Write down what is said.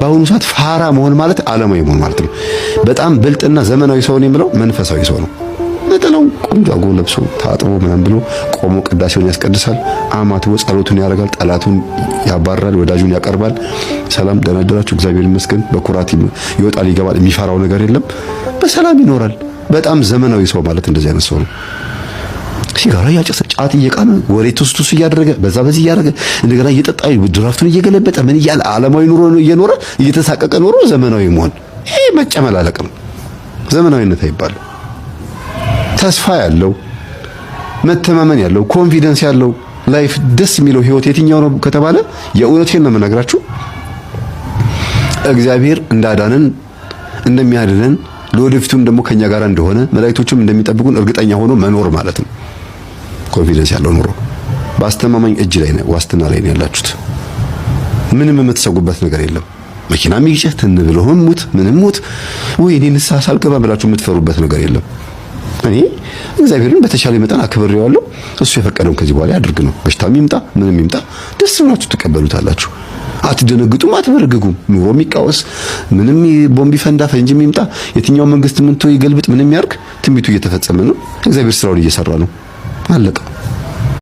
በአሁኑ ሰዓት ፋራ መሆን ማለት ዓለማዊ መሆን ማለት ነው። በጣም ብልጥና ዘመናዊ ሰው ነው የምለው መንፈሳዊ ሰው ነው። ነጠላውን ቆንጆ አጎ ለብሶ ታጥቦ ምናምን ብሎ ቆሞ ቅዳሴውን ያስቀድሳል፣ አማትቦ ጸሎቱን ያደርጋል፣ ጠላቱን ያባራል፣ ወዳጁን ያቀርባል። ሰላም ደህና አደራችሁ እግዚአብሔር ይመስገን። በኩራት ይወጣል ይገባል፣ የሚፈራው ነገር የለም፣ በሰላም ይኖራል። በጣም ዘመናዊ ሰው ማለት እንደዚህ አይነት ሰው ነው። ሲጋራ እያጨሰ ጫት እየቃመ ወሬ ትስቱስ እያደረገ በዛ በዚህ እያደረገ እንደገና እየጠጣ ድራፍቱን እየገለበጠ ምን እያለ ዓለማዊ ኑሮ እየኖረ እየተሳቀቀ ኖሮ ዘመናዊ መሆን ይሄ መጨመላለቅ ነው። ዘመናዊነት አይባልም። ተስፋ ያለው መተማመን ያለው ኮንፊደንስ ያለው ላይፍ ደስ የሚለው ህይወት የትኛው ነው ከተባለ የእውነቴን ነው የምነግራችሁ፣ እግዚአብሔር እንዳዳነን እንደሚያድነን ለወደፊቱም ደግሞ ከኛ ጋር እንደሆነ መላእክቶቹም እንደሚጠብቁን እርግጠኛ ሆኖ መኖር ማለት ነው። ኮንፊደንስ ያለው ኑሮ በአስተማማኝ እጅ ላይ ነው፣ ዋስትና ላይ ነው ያላችሁት። ምንም የምትሰጉበት ነገር የለም። መኪና የሚግጨት እንብለውም ሙት ምንም ሙት ወይ እኔ ንስሐ ሳልገባ ብላችሁ የምትፈሩበት ነገር የለም። እኔ እግዚአብሔርን በተቻለ መጠን አክብሬዋለሁ። እሱ የፈቀደውን ከዚህ በኋላ ያድርግ ነው። በሽታም ይምጣ ምንም ይምጣ ደስ ብላችሁ ተቀበሉታላችሁ። አትደነግጡም፣ አትበረግጉም። ኑሮ የሚቃወስ ምንም ቦምብ ይፈንዳ ፈንጂም ይምጣ የትኛው መንግስት ምንቶ ይገልብጥ ምንም ያርግ ትንቢቱ እየተፈጸመ ነው። እግዚአብሔር ስራውን እየሰራ ነው። አለቀ።